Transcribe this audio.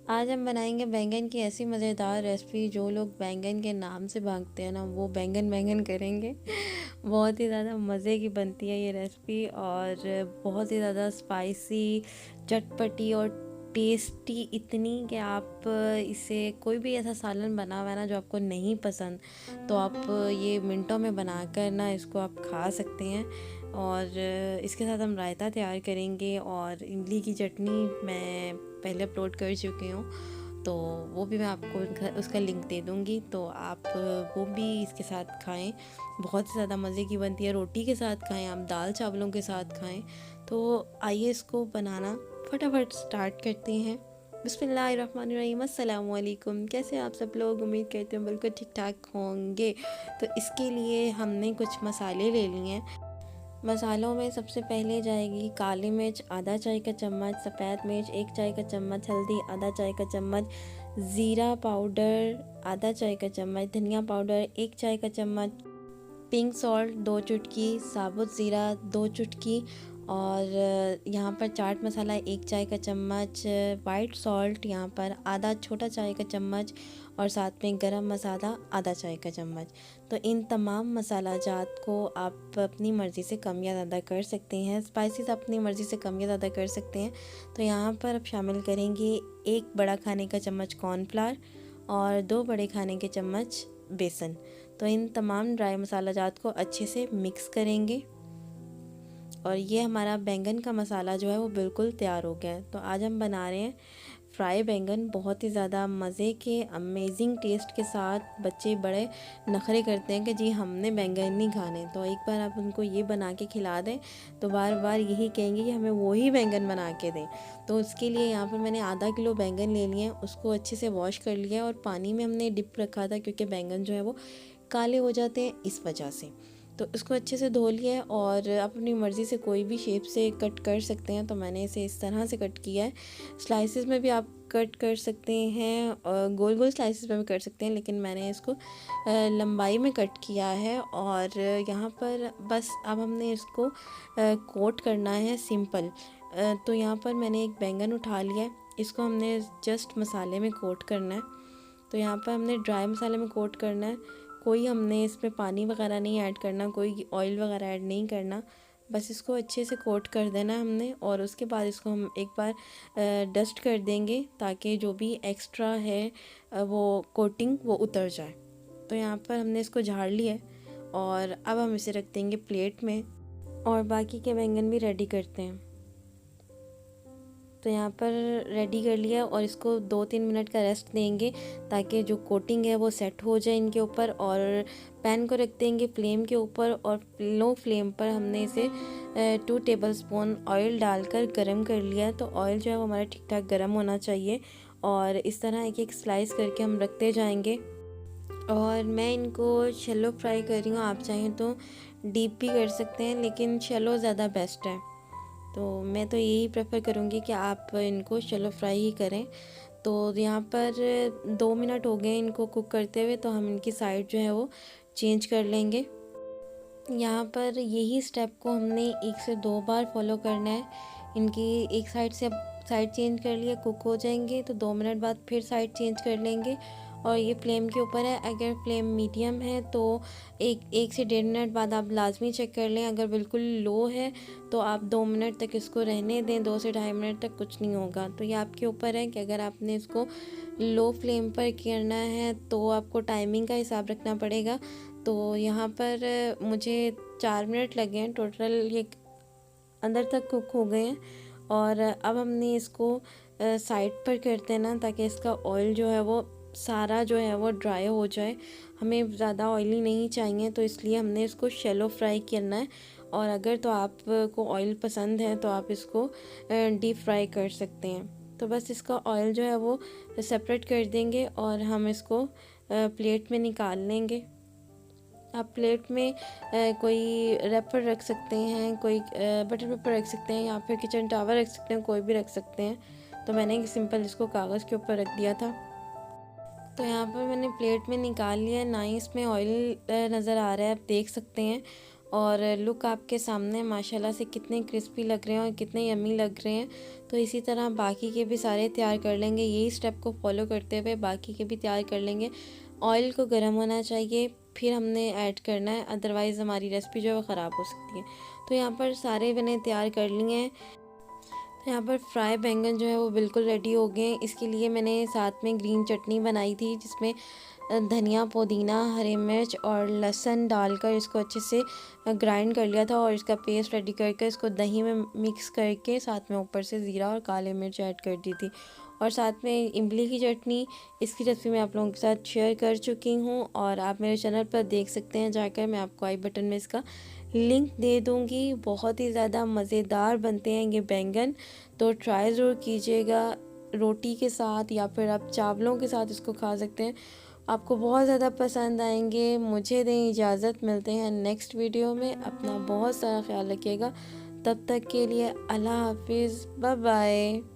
आज हम बनाएंगे बैंगन की ऐसी मज़ेदार रेसिपी। जो लोग बैंगन के नाम से भागते हैं ना, वो बैंगन बैंगन करेंगे। बहुत ही ज़्यादा मज़े की बनती है ये रेसिपी और बहुत ही ज़्यादा स्पाइसी, चटपटी और टेस्टी इतनी कि आप इसे कोई भी ऐसा सालन बना हुआ है ना जो आपको नहीं पसंद, तो आप ये मिनटों में बनाकर ना इसको आप खा सकते हैं। और इसके साथ हम रायता तैयार करेंगे और इमली की चटनी मैं पहले अपलोड कर चुकी हूँ, तो वो भी मैं आपको उसका लिंक दे दूँगी, तो आप वो भी इसके साथ खाएं। बहुत ही ज़्यादा मज़े की बनती है। रोटी के साथ खाएं, आप दाल चावलों के साथ खाएं। तो आइए इसको बनाना फटाफट स्टार्ट करते हैं। बिस्मिल्लाहिर्रहमानिर्रहीम। अस्सलाम वालेकुम। कैसे आप सब लोग? उम्मीद करते हैं बिल्कुल ठीक ठाक होंगे। तो इसके लिए हमने कुछ मसाले ले लिए हैं। मसालों में सबसे पहले जाएगी काली मिर्च आधा चाय का चम्मच, सफ़ेद मिर्च 1 चाय का चम्मच, हल्दी आधा चाय का चम्मच, ज़ीरा पाउडर आधा चाय का चम्मच, धनिया पाउडर 1 चाय का चम्मच, पिंक सॉल्ट 2 चुटकी, साबुत ज़ीरा 2 चुटकी और यहाँ पर चाट मसाला 1 चाय का चम्मच, वाइट सॉल्ट यहाँ पर आधा छोटा चाय का चम्मच और साथ में गरम मसाला आधा चाय का चम्मच। तो इन तमाम मसाला जात को आप अपनी मर्ज़ी से कम या ज़्यादा कर सकते हैं। स्पाइसेस अपनी मर्ज़ी से कम या ज़्यादा कर सकते हैं। तो यहाँ पर अब शामिल करेंगे 1 बड़ा खाने का चम्मच कॉर्नफ्लावर और 2 बड़े खाने के चम्मच बेसन। तो इन तमाम ड्राई मसाला जात को अच्छे से मिक्स करेंगे और ये हमारा बैंगन का मसाला जो है वो बिल्कुल तैयार हो गया है। तो आज हम बना रहे हैं फ्राई बैंगन, बहुत ही ज़्यादा मज़े के अमेजिंग टेस्ट के साथ। बच्चे बड़े नखरे करते हैं कि जी हमने बैंगन नहीं खाने, तो एक बार आप उनको ये बना के खिला दें तो बार बार यही कहेंगे कि हमें वही बैंगन बना के दें। तो उसके लिए यहाँ पर मैंने आधा किलो बैंगन ले लिए हैं, उसको अच्छे से वॉश कर लिया और पानी में हमने डिप रखा था क्योंकि बैंगन जो है वो काले हो जाते हैं इस वजह से। तो इसको अच्छे से धो लिया है और अपनी मर्ज़ी से कोई भी शेप से कट कर सकते हैं। तो मैंने इसे इस तरह से कट किया है। स्लाइसेस में भी आप कट कर सकते हैं और गोल गोल स्लाइसेस में भी कर सकते हैं, लेकिन मैंने इसको लंबाई में कट किया है। और यहाँ पर बस अब हमने इसको कोट करना है सिंपल। तो यहाँ पर मैंने एक बैंगन उठा लिया है, इसको हमने जस्ट मसाले में कोट करना है। तो यहाँ पर हमने ड्राई मसाले में कोट करना है। कोई हमने इसमें पानी वगैरह नहीं ऐड करना, कोई ऑयल वगैरह ऐड नहीं करना, बस इसको अच्छे से कोट कर देना हमने। और उसके बाद इसको हम एक बार डस्ट कर देंगे ताकि जो भी एक्स्ट्रा है वो कोटिंग वो उतर जाए। तो यहाँ पर हमने इसको झाड़ लिया है और अब हम इसे रख देंगे प्लेट में और बाकी के बैंगन भी रेडी करते हैं। तो यहाँ पर रेडी कर लिया और इसको 2-3 मिनट का रेस्ट देंगे ताकि जो कोटिंग है वो सेट हो जाए इनके ऊपर। और पैन को रख देंगे फ्लेम के ऊपर और लो फ्लेम पर हमने इसे 2 टेबलस्पून ऑयल डालकर गरम कर लिया। तो ऑयल जो है वो हमारा ठीक ठाक गरम होना चाहिए और इस तरह एक एक स्लाइस करके हम रखते जाएंगे। और मैं इनको शैलो फ्राई कर रही हूँ, आप चाहें तो डीप भी कर सकते हैं, लेकिन शैलो ज़्यादा बेस्ट है। तो मैं तो यही प्रेफर करूँगी कि आप इनको शैलो फ्राई ही करें। तो यहाँ पर 2 मिनट हो गए इनको कुक करते हुए, तो हम इनकी साइड जो है वो चेंज कर लेंगे। यहाँ पर यही स्टेप को हमने 1 से 2 बार फॉलो करना है। इनकी एक साइड से साइड चेंज कर लिया, कुक हो जाएंगे तो 2 मिनट बाद फिर साइड चेंज कर लेंगे। और ये फ्लेम के ऊपर है, अगर फ्लेम मीडियम है तो एक से 1.5 मिनट बाद आप लाजमी चेक कर लें। अगर बिल्कुल लो है तो आप 2 मिनट तक इसको रहने दें, 2 से 2.5 मिनट तक कुछ नहीं होगा। तो ये आपके ऊपर है कि अगर आपने इसको लो फ्लेम पर करना है तो आपको टाइमिंग का हिसाब रखना पड़ेगा। तो यहाँ पर मुझे 4 मिनट लगे हैं टोटल, ये अंदर तक कुक हो गए हैं। और अब हमने इसको साइड पर करते हैं ना, ताकि इसका ऑयल जो है वो सारा जो है वो ड्राई हो जाए। हमें ज़्यादा ऑयली नहीं चाहिए, तो इसलिए हमने इसको शैलो फ्राई करना है। और अगर तो आपको ऑयल पसंद है तो आप इसको डीप फ्राई कर सकते हैं। तो बस इसका ऑयल जो है वो सेपरेट कर देंगे और हम इसको प्लेट में निकाल लेंगे। आप प्लेट में कोई रैपर रख सकते हैं, कोई बटर पेपर रख सकते हैं या फिर किचन टावल रख सकते हैं, कोई भी रख सकते हैं। तो मैंने सिंपल इसको कागज़ के ऊपर रख दिया था। तो यहाँ पर मैंने प्लेट में निकाल लिया, ना ही इसमें ऑयल नज़र आ रहा है, आप देख सकते हैं। और लुक आपके सामने माशाल्लाह से कितने क्रिस्पी लग रहे हैं और कितने यम्मी लग रहे हैं। तो इसी तरह बाकी के भी सारे तैयार कर लेंगे, यही स्टेप को फॉलो करते हुए बाकी के भी तैयार कर लेंगे। ऑयल को गर्म होना चाहिए, फिर हमने ऐड करना है, अदरवाइज़ हमारी रेसिपी जो है वो ख़राब हो सकती है। तो यहाँ पर सारे मैंने तैयार कर लिए हैं। तो यहाँ पर फ्राई बैंगन जो है वो बिल्कुल रेडी हो गए हैं। इसके लिए मैंने साथ में ग्रीन चटनी बनाई थी, जिसमें धनिया, पुदीना, हरी मिर्च और लहसुन डालकर इसको अच्छे से ग्राइंड कर लिया था और इसका पेस्ट रेडी करके इसको दही में मिक्स करके साथ में ऊपर से ज़ीरा और काले मिर्च ऐड कर दी थी। और साथ में इमली की चटनी, इसकी रेसिपी मैं आप लोगों के साथ शेयर कर चुकी हूँ और आप मेरे चैनल पर देख सकते हैं जाकर। मैं आपको आई बटन में इसका लिंक दे दूँगी। बहुत ही ज़्यादा मज़ेदार बनते हैं ये बैंगन, तो ट्राई ज़रूर कीजिएगा। रोटी के साथ या फिर आप चावलों के साथ इसको खा सकते हैं, आपको बहुत ज़्यादा पसंद आएंगे। मुझे दें इजाज़त, मिलते हैं नेक्स्ट वीडियो में। अपना बहुत सारा ख्याल रखिएगा। तब तक के लिए अल्लाह हाफिज़, बाय बाय।